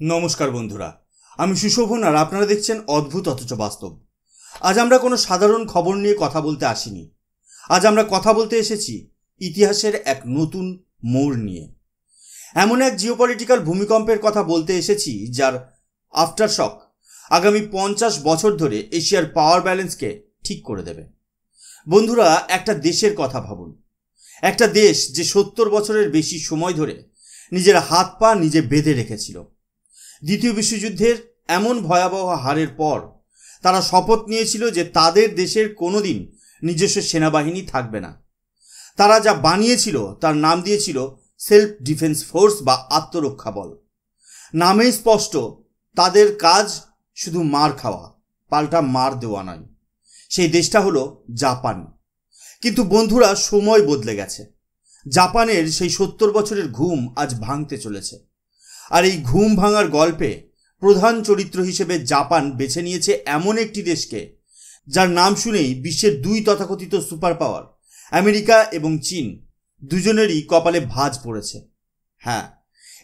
নমস্কার বন্ধুরা, আমি সুশোভন আর আপনারা দেখছেন অদ্ভুত অথচ বাস্তব। আজ আমরা কোনো সাধারণ খবর নিয়ে কথা বলতে আসিনি। আজ আমরা কথা বলতে এসেছি ইতিহাসের এক নতুন মোড় নিয়ে। এমন এক জিওপলিটিক্যাল ভূমিকম্পের কথা বলতে এসেছি যার আফটারশক আগামী 50 বছর ধরে এশিয়ার পাওয়ার ব্যালেন্সকে ঠিক করে দেবে। বন্ধুরা, একটা দেশের কথা ভাবুন। একটা দেশ যে 70 বছরের বেশি সময় ধরে নিজের হাত পা নিজে বেঁধে রেখেছিল। দ্বিতীয় বিশ্বযুদ্ধের এমন ভয়াবহ হারের পর তারা শপথ নিয়েছিল যে তাদের দেশের কোনোদিন নিজস্ব সেনাবাহিনী থাকবে না। তারা যা বানিয়েছিল তার নাম দিয়েছিল সেলফ ডিফেন্স ফোর্স বা আত্মরক্ষা বল। নামেই স্পষ্ট, তাদের কাজ শুধু মার খাওয়া, পাল্টা মার দেওয়া নয়। সেই দেশটা হলো জাপান। কিন্তু বন্ধুরা, সময় বদলে গেছে। জাপানের সেই 70 বছরের ঘুম আজ ভাঙতে চলেছে। আর এই ঘুম ভাঙার গল্পে প্রধান চরিত্র হিসেবে জাপান বেছে নিয়েছে এমন একটি দেশকে যার নাম শুনেই বিশ্বের দুই তথাকথিত সুপার পাওয়ার আমেরিকা এবং চীন দুজনেরই কপালে ভাঁজ পড়েছে। হ্যাঁ,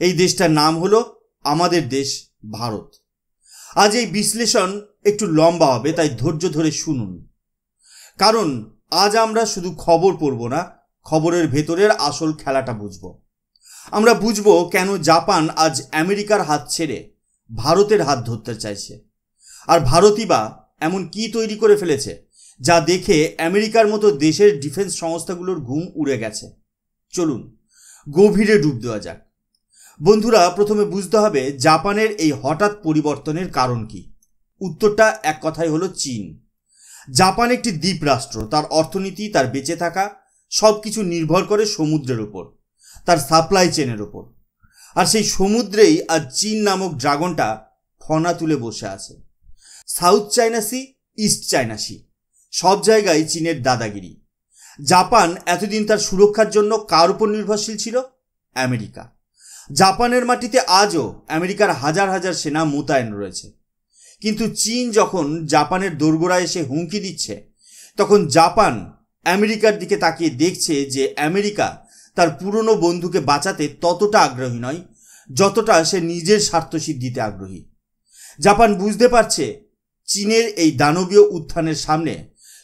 এই দেশটার নাম হলো আমাদের দেশ ভারত। আজ এই বিশ্লেষণ একটু লম্বা হবে, তাই ধৈর্য ধরে শুনুন। কারণ আজ আমরা শুধু খবর পড়ব না, খবরের ভেতরের আসল খেলাটা বুঝব। আমরা বুঝব কেন জাপান আজ আমেরিকার হাত ছেড়ে ভারতের হাত ধরতে চাইছে, আর ভারতই বা এমন কি তৈরি করে ফেলেছে যা দেখে আমেরিকার মতো দেশের ডিফেন্স সংস্থাগুলোর ঘুম উড়ে গেছে। চলুন গভীরে ডুব দেওয়া যাক। বন্ধুরা, প্রথমে বুঝতে হবে জাপানের এই হঠাৎ পরিবর্তনের কারণ কি। উত্তরটা এক কথাই হলো চীন। জাপান একটি দ্বীপ রাষ্ট্র। তার অর্থনীতি, তার বেঁচে থাকা সব কিছু নির্ভর করে সমুদ্রের ওপর, তার সাপ্লাই চেনের ওপর। আর সেই সমুদ্রেই আজ চীন নামক ড্রাগনটা ফনা তুলে বসে আছে। South China Sea, East China Sea, সব জায়গায় চীনের দাদাগিরি। জাপান এতদিন তার সুরক্ষার জন্য কার উপর নির্ভরশীল ছিল? আমেরিকা। জাপানের মাটিতে আজও আমেরিকার হাজার হাজার সেনা মোতায়েন রয়েছে। কিন্তু চীন যখন জাপানের দোরগোড়ায় এসে হুমকি দিচ্ছে, তখন জাপান আমেরিকার দিকে তাকিয়ে দেখছে যে আমেরিকা তার পুরনো বন্ধুকে বাঁচাতে ততটা আগ্রহী নয় যতটা সে নিজের স্বার্থসিদ্ধিতে আগ্রহী। জাপান বুঝতে পারছে চীনের এই দানবীয় উত্থানের সামনে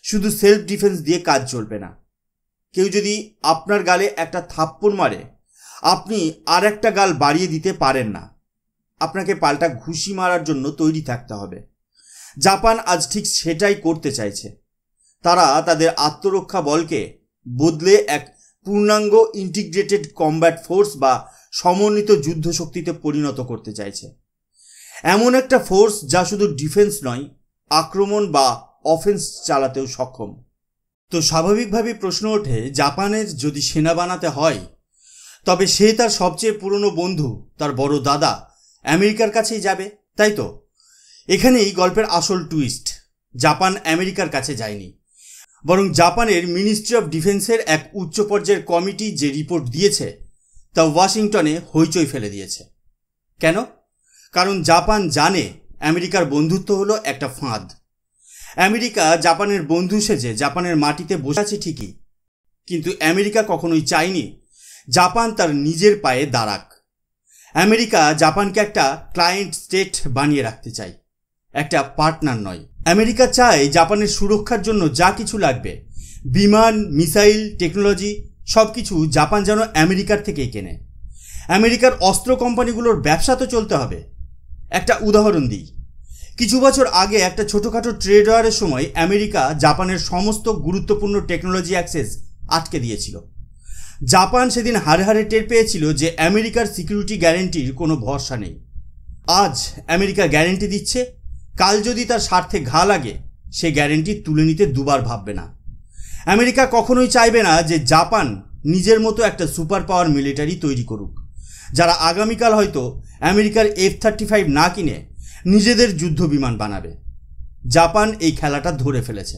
শুধু সেলফ ডিফেন্স দিয়ে কাজ চলবে না। কেউ যদি আপনার গালে একটা থাপ্পড় মারে, আপনি আর একটা গাল বাড়িয়ে দিতে পারেন না। আপনাকে পাল্টা ঘুষি মারার জন্য তৈরি থাকতে হবে। জাপান আজ ঠিক সেটাই করতে চাইছে। তারা তাদের আত্মরক্ষা বলকে বদলে এক পূর্ণাঙ্গ ইন্টিগ্রেটেড কমব্যাট ফোর্স বা সমন্বিত যুদ্ধ শক্তিতে পরিণত করতে চাইছে। এমন একটা ফোর্স যা শুধু ডিফেন্স নয়, আক্রমণ বা অফেন্স চালাতেও সক্ষম। তো স্বাভাবিকভাবেই প্রশ্ন ওঠে, জাপানের যদি সেনা বানাতে হয় তবে সে তার সবচেয়ে পুরনো বন্ধু, তার বড় দাদা আমেরিকার কাছেই যাবে, তাই তো? এখানেই গল্পের আসল টুইস্ট। জাপান আমেরিকার কাছে যায়নি, বরং জাপানের মিনিস্ট্রি অফ ডিফেন্সের এক উচ্চ পর্যায়ের কমিটি যে রিপোর্ট দিয়েছে তা ওয়াশিংটনে হইচই ফেলে দিয়েছে। কেন? কারণ জাপান জানে আমেরিকার বন্ধুত্ব হলো একটা ফাঁদ। আমেরিকা জাপানের বন্ধু সেজে জাপানের মাটিতে বসে আছে ঠিকই, কিন্তু আমেরিকা কখনোই চায়নি জাপান তার নিজের পায়ে দাঁড়াক। আমেরিকা জাপানকে একটা ক্লায়েন্ট স্টেট বানিয়ে রাখতে চায়, একটা পার্টনার নয়। আমেরিকা চায় জাপানের সুরক্ষার জন্য যা কিছু লাগবে, বিমান, মিসাইল, টেকনোলজি, সব কিছু জাপান যেন আমেরিকার থেকেই কেনে। আমেরিকার অস্ত্র কোম্পানিগুলোর ব্যবসা তো চলতে হবে। একটা উদাহরণ দিই। কিছু বছর আগে একটা ছোটোখাটো ট্রেড ওয়ারের সময় আমেরিকা জাপানের সমস্ত গুরুত্বপূর্ণ টেকনোলজি অ্যাক্সেস আটকে দিয়েছিল। জাপান সেদিন হাড়ে হাড়ে টের পেয়েছিল যে আমেরিকার সিকিউরিটি গ্যারেন্টির কোনো ভরসা নেই। আজ আমেরিকা গ্যারেন্টি দিচ্ছে, কাল যদি তার স্বার্থে ঘা লাগে সে গ্যারেন্টি তুলে নিতে দুবার ভাববে না। আমেরিকা কখনোই চাইবে না যে জাপান নিজের মতো একটা সুপার পাওয়ার মিলিটারি তৈরি করুক, যারা আগামীকাল হয়তো আমেরিকার F-35 না কিনে নিজেদের যুদ্ধ বিমান বানাবে। জাপান এই খেলাটা ধরে ফেলেছে।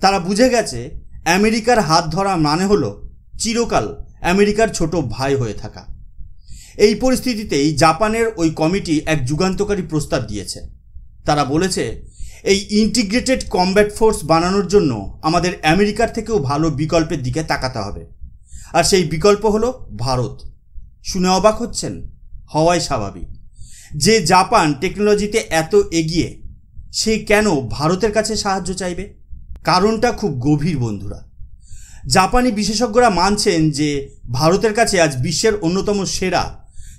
তারা বুঝে গেছে আমেরিকার হাত ধরা মানে হলো চিরকাল আমেরিকার ছোট ভাই হয়ে থাকা। এই পরিস্থিতিতেই জাপানের ওই কমিটি এক যুগান্তকারী প্রস্তাব দিয়েছে। তারা বলেছে, এই ইন্টিগ্রেটেড কমব্যাট ফোর্স বানানোর জন্য আমাদের আমেরিকার থেকেও ভালো বিকল্পের দিকে তাকাতে হবে, আর সেই বিকল্প হলো ভারত। শুনে অবাক হচ্ছেন? হওয়াই স্বাভাবিক। যে জাপান টেকনোলজিতে এত এগিয়ে, সে কেন ভারতের কাছে সাহায্য চাইবে? কারণটা খুব গভীর বন্ধুরা। জাপানি বিশেষজ্ঞরা মানছেন যে ভারতের কাছে আজ বিশ্বের অন্যতম সেরা,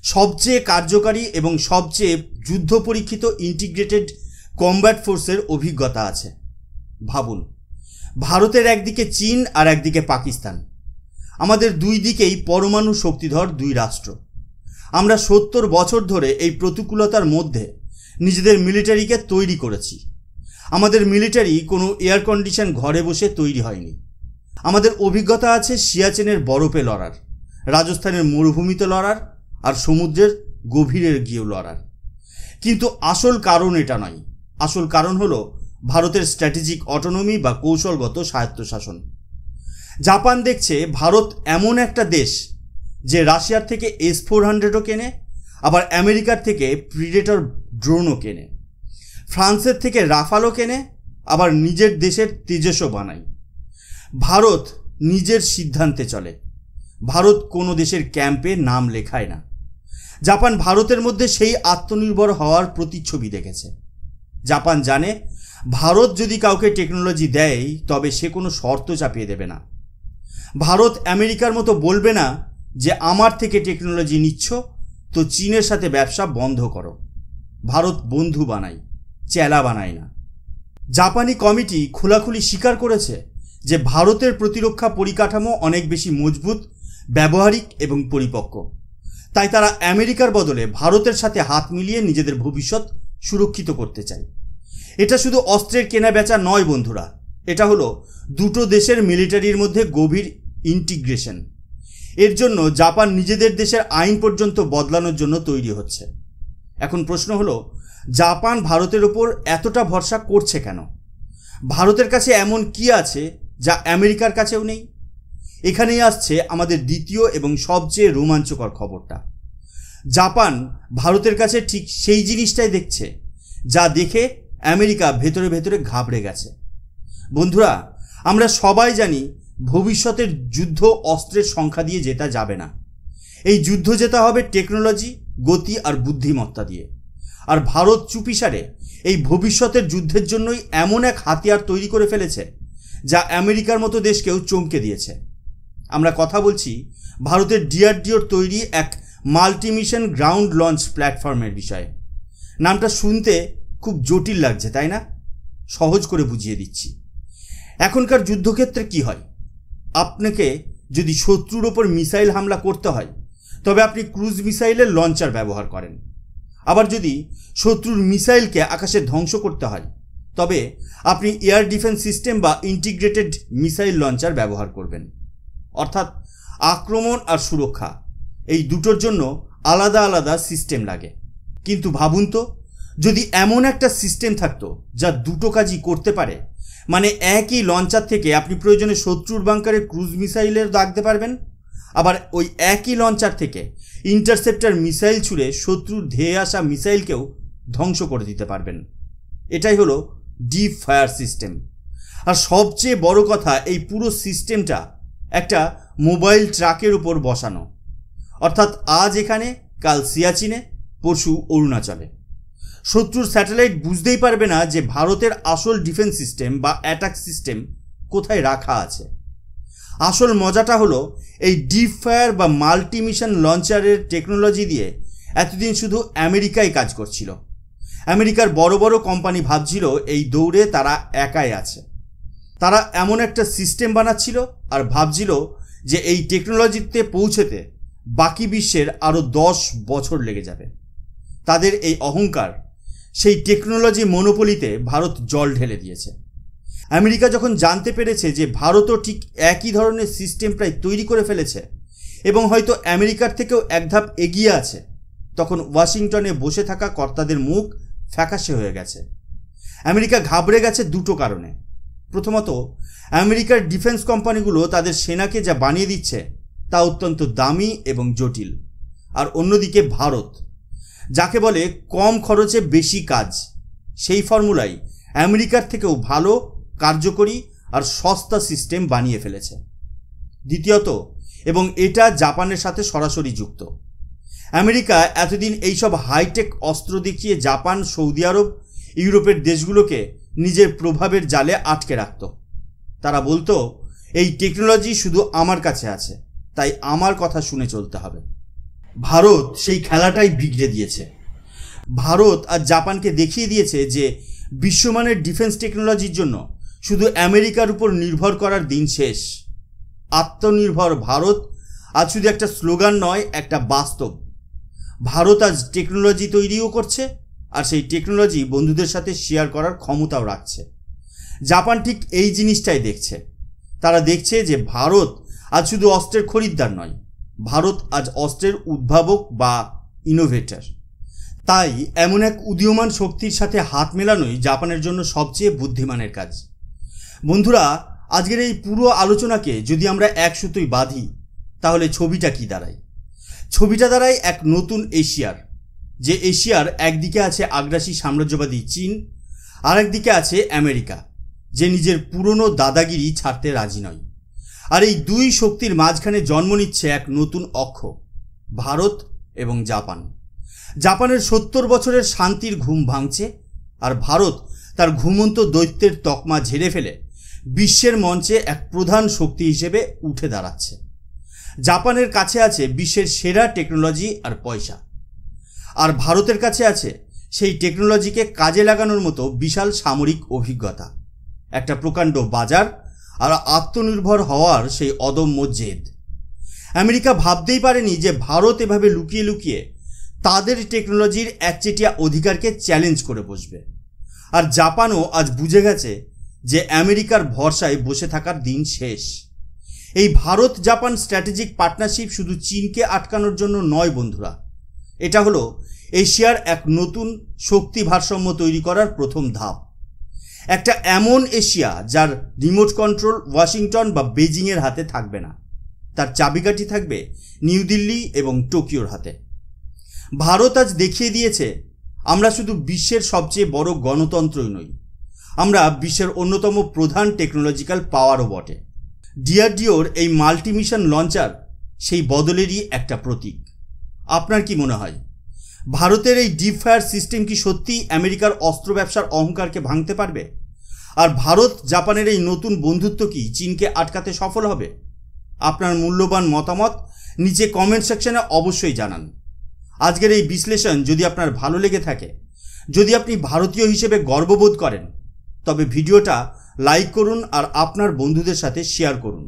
সবচেয়ে কার্যকারী এবং সবচেয়ে যুদ্ধ পরীক্ষিত ইন্টিগ্রেটেড কমব্যাট ফোর্সের অভিজ্ঞতা আছে। ভাবুন, ভারতের একদিকে চীন আর একদিকে পাকিস্তান। আমাদের দুই দিকেই পরমাণু শক্তিধর দুই রাষ্ট্র। আমরা 70 বছর ধরে এই প্রতিকূলতার মধ্যে নিজেদের মিলিটারিকে তৈরি করেছি। আমাদের মিলিটারি কোনো এয়ার কন্ডিশন ঘরে বসে তৈরি হয়নি। আমাদের অভিজ্ঞতা আছে সিয়াচেনের বরফে লড়ার, রাজস্থানের মরুভূমিতে লড়ার, আর সমুদ্রের গভীরে গিয়েও লড়ার। কিন্তু আসল কারণ এটা নয়। আসল কারণ হলো ভারতের স্ট্র্যাটেজিক অটোনমি বা কৌশলগত স্বায়ত্তশাসন। জাপান দেখছে ভারত এমন একটা দেশ যে রাশিয়ার থেকে S-400ও কেনে, আবার আমেরিকার থেকে প্রিডেটর ড্রোনও কেনে, ফ্রান্সের থেকে রাফালও কেনে, আবার নিজের দেশের তেজসও বানায়। ভারত নিজের সিদ্ধান্তে চলে। ভারত কোনো দেশের ক্যাম্পে নাম লেখায় না। জাপান ভারতের মধ্যে সেই আত্মনির্ভর হওয়ার প্রতিচ্ছবি দেখেছে। জাপান জানে ভারত যদি কাউকে টেকনোলজি দেয় তবে সে কোনো শর্ত চাপিয়ে দেবে না। ভারত আমেরিকার মতো বলবে না যে আমার থেকে টেকনোলজি নিচ্ছ তো চীনের সাথে ব্যবসা বন্ধ করো। ভারত বন্ধু বানায়, চেলা বানায় না। জাপানি কমিটি খোলাখুলি স্বীকার করেছে যে ভারতের প্রতিরক্ষা পরিকাঠামো অনেক বেশি মজবুত, ব্যবহারিক এবং পরিপক্ক। তাই তারা আমেরিকার বদলে ভারতের সাথে হাত মিলিয়ে নিজেদের ভবিষ্যৎ সুরক্ষিত করতে চায়। এটা শুধু অস্ত্রের কেনা বেচা নয় বন্ধুরা, এটা হলো দুটো দেশের মিলিটারির মধ্যে গভীর ইন্টিগ্রেশন। এর জন্য জাপান নিজেদের দেশের আইন পর্যন্ত বদলানোর জন্য তৈরি হচ্ছে। এখন প্রশ্ন হলো, জাপান ভারতের ওপর এতটা ভরসা করছে কেন? ভারতের কাছে এমন কি আছে যা আমেরিকার কাছেও নেই? এখানেই আসছে আমাদের দ্বিতীয় এবং সবচেয়ে রোমাঞ্চকর খবরটা। জাপান ভারতের কাছে ঠিক সেই জিনিসটাই দেখছে যা দেখে আমেরিকা ভেতরে ভেতরে ঘাবড়ে গেছে। বন্ধুরা, আমরা সবাই জানি ভবিষ্যতের যুদ্ধ অস্ত্রের সংখ্যা দিয়ে জেতা যাবে না। এই যুদ্ধ জেতা হবে টেকনোলজি, গতি আর বুদ্ধিমত্তা দিয়ে। আর ভারত চুপিসারে এই ভবিষ্যতের যুদ্ধের জন্যই এমন এক হাতিয়ার তৈরি করে ফেলেছে যা আমেরিকার মতো দেশকেও চমকে দিয়েছে। আমরা কথা বলছি ভারতের DRDOর তৈরি এক মাল্টিমিশন গ্রাউন্ড লঞ্চ প্ল্যাটফর্মের বিষয়ে। নামটা শুনতে খুব জটিল লাগছে, তাই না? সহজ করে বুঝিয়ে দিচ্ছি। এখনকার যুদ্ধক্ষেত্রে কি হয়? আপনাকে যদি শত্রুর ওপর মিসাইল হামলা করতে হয় তবে আপনি ক্রুজ মিসাইলের লঞ্চার ব্যবহার করেন। আবার যদি শত্রুর মিসাইলকে আকাশে ধ্বংস করতে হয় তবে আপনি এয়ার ডিফেন্স সিস্টেম বা ইন্টিগ্রেটেড মিসাইল লঞ্চার ব্যবহার করবেন। অর্থাৎ আক্রমণ আর সুরক্ষা এই দুটোর জন্য আলাদা আলাদা সিস্টেম লাগে। কিন্তু ভাবুন তো, যদি এমন একটা সিস্টেম থাকতো যা দুটো কাজই করতে পারে, মানে একই লঞ্চার থেকে আপনি প্রয়োজনে শত্রুর বাংকারে ক্রুজ মিসাইলের দাগতে পারবেন, আবার ওই একই লঞ্চার থেকে ইন্টারসেপ্টর মিসাইল ছুড়ে শত্রুর ধেয়ে আসা মিসাইলকেও ধ্বংস করে দিতে পারবেন। এটাই হলো ডিপ ফায়ার সিস্টেম। আর সবচেয়ে বড় কথা, এই পুরো সিস্টেমটা একটা মোবাইল ট্রাকের উপর বসানো। অর্থাৎ আজ এখানে, কাল সিয়াচিনে, পরশু অরুণাচলে। শত্রুর স্যাটেলাইট বুঝতেই পারবে না যে ভারতের আসল ডিফেন্স সিস্টেম বা অ্যাটাক সিস্টেম কোথায় রাখা আছে। আসল মজাটা হলো এই ডিপ ফায়ার বা মাল্টি মিশন লঞ্চারের টেকনোলজি দিয়ে এতদিন শুধু আমেরিকাই কাজ করছিল। আমেরিকার বড় বড় কোম্পানি ভাবছিল এই দৌড়ে তারা একাই আছে। তারা এমন একটা সিস্টেম বানাচ্ছিল আর ভাবছিল যে এই টেকনোলজিতে পৌঁছতে বাকি বিশ্বের আরও 10 বছর লেগে যাবে। তাদের এই অহংকার সেই টেকনোলজি মনোপলিতে ভারত জল ঢেলে দিয়েছে। আমেরিকা যখন জানতে পেরেছে যে ভারতও ঠিক একই ধরনের সিস্টেম প্রায় তৈরি করে ফেলেছে এবং হয়তো আমেরিকার থেকেও এক ধাপ এগিয়ে আছে, তখন ওয়াশিংটনে বসে থাকা কর্তাদের মুখ ফ্যাকাশে হয়ে গেছে। আমেরিকা ঘাবড়ে গেছে দুটো কারণে। প্রথমত, আমেরিকার ডিফেন্স কোম্পানিগুলো তাদের সেনাকে যা বানিয়ে দিচ্ছে তা অত্যন্ত দামি এবং জটিল। আর অন্যদিকে ভারত, যাকে বলে কম খরচে বেশি কাজ, সেই ফর্মুলাই আমেরিকার থেকেও ভালো, কার্যকরী আর সস্তা সিস্টেম বানিয়ে ফেলেছে। দ্বিতীয়ত, এবং এটা জাপানের সাথে সরাসরি যুক্ত, আমেরিকা এতদিন এইসব হাইটেক অস্ত্র দেখিয়ে জাপান, সৌদি আরব, ইউরোপের দেশগুলোকে নিজের প্রভাবের জালে আটকে রাখত। তারা বলতো এই টেকনোলজি শুধু আমার কাছে আছে, তাই আমার কথা শুনে চলতে হবে। ভারত সেই খেলাটাই বিগড়ে দিয়েছে। ভারত আর জাপানকে দেখিয়ে দিয়েছে যে বিশ্বমানের ডিফেন্স টেকনোলজির জন্য শুধু আমেরিকার উপর নির্ভর করার দিন শেষ। আত্মনির্ভর ভারত আজ শুধু একটা স্লোগান নয়, একটা বাস্তব। ভারত আজ টেকনোলজি তৈরিও করছে, আর সেই টেকনোলজি বন্ধুদের সাথে শেয়ার করার ক্ষমতাও রাখছে। জাপান ঠিক এই জিনিসটাই দেখছে। তারা দেখছে যে ভারত আজ শুধু অস্ত্রের খরিদ্দার নয়, ভারত আজ অস্ত্রের উদ্ভাবক বা ইনোভেটর। তাই এমন এক উদীয়মান শক্তির সাথে হাত মেলানোই জাপানের জন্য সবচেয়ে বুদ্ধিমানের কাজ। বন্ধুরা, আজকের এই পুরো আলোচনাকে যদি আমরা এক সুতোয় বাঁধি, তাহলে ছবিটা কি দাঁড়ায়? ছবিটা দাঁড়ায় এক নতুন এশিয়ার, যে এশিয়ার একদিকে আছে আগ্রাসী সাম্রাজ্যবাদী চীন, আর একদিকে আছে আমেরিকা, যে নিজের পুরনো দাদাগিরি ছাড়তে রাজি নয়। আর এই দুই শক্তির মাঝখানে জন্ম নিচ্ছে এক নতুন অক্ষ, ভারত এবং জাপান। জাপানের 70 বছরের শান্তির ঘুম ভাঙছে, আর ভারত তার ঘুমন্ত দৈত্যের তকমা ঝেড়ে ফেলে বিশ্বের মঞ্চে এক প্রধান শক্তি হিসেবে উঠে দাঁড়াচ্ছে। জাপানের কাছে আছে বিশ্বের সেরা টেকনোলজি আর পয়সা, আর ভারতের কাছে আছে সেই টেকনোলজিকে কাজে লাগানোর মতো বিশাল সামরিক অভিজ্ঞতা, একটা প্রকাণ্ড বাজার, আর আত্মনির্ভর হওয়ার সেই অদম্য জেদ। আমেরিকা ভাবতেই পারেনি যে ভারত এভাবে লুকিয়ে লুকিয়ে তাদের টেকনোলজির একচেটিয়া অধিকারকে চ্যালেঞ্জ করে বসবে। আর জাপানও আজ বুঝে গেছে যে আমেরিকার ভরসায় বসে থাকার দিন শেষ। এই ভারত জাপান স্ট্র্যাটেজিক পার্টনারশিপ শুধু চীনকে আটকানোর জন্য নয় বন্ধুরা, এটা হলো এশিয়ার এক নতুন শক্তি ভারসাম্য তৈরি করার প্রথম ধাপ। একটা এমন এশিয়া যার রিমোট কন্ট্রোল ওয়াশিংটন বা বেজিংয়ের হাতে থাকবে না, তার চাবিকাঠি থাকবে নিউ দিল্লি এবং টোকিওর হাতে। ভারত আজ দেখিয়ে দিয়েছে আমরা শুধু বিশ্বের সবচেয়ে বড় গণতন্ত্রই নই, আমরা বিশ্বের অন্যতম প্রধান টেকনোলজিক্যাল পাওয়ারও বটে। ডিআরডিওর এই মাল্টিমিশন লঞ্চার সেই বদলেরই একটা প্রতীক। আপনার কি মনে হয়, ভারতের এই ডিপ ফায়ার সিস্টেম কি সত্যিই আমেরিকার অস্ত্র ব্যবসার অহংকারকে ভাঙতে পারবে? আর ভারত জাপানের এই নতুন বন্ধুত্ব কি চীনকে আটকাতে সফল হবে? আপনার মূল্যবান মতামত নিচে কমেন্ট সেকশনে অবশ্যই জানান। আজকের এই বিশ্লেষণ যদি আপনার ভালো লেগে থাকে, যদি আপনি ভারতীয় হিসেবে গর্ববোধ করেন, তবে ভিডিওটা লাইক করুন আর আপনার বন্ধুদের সাথে শেয়ার করুন।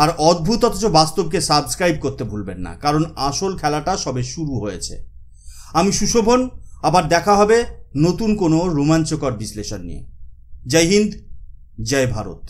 আর অদ্ভুত অথচ বাস্তবকে সাবস্ক্রাইব করতে ভুলবেন না, কারণ আসল খেলাটা সবে শুরু হয়েছে। আমি সুশোভন, আবার দেখা হবে নতুন কোনো রোমাঞ্চকর বিশ্লেষণ নিয়ে। জয় হিন্দ, জয় ভারত।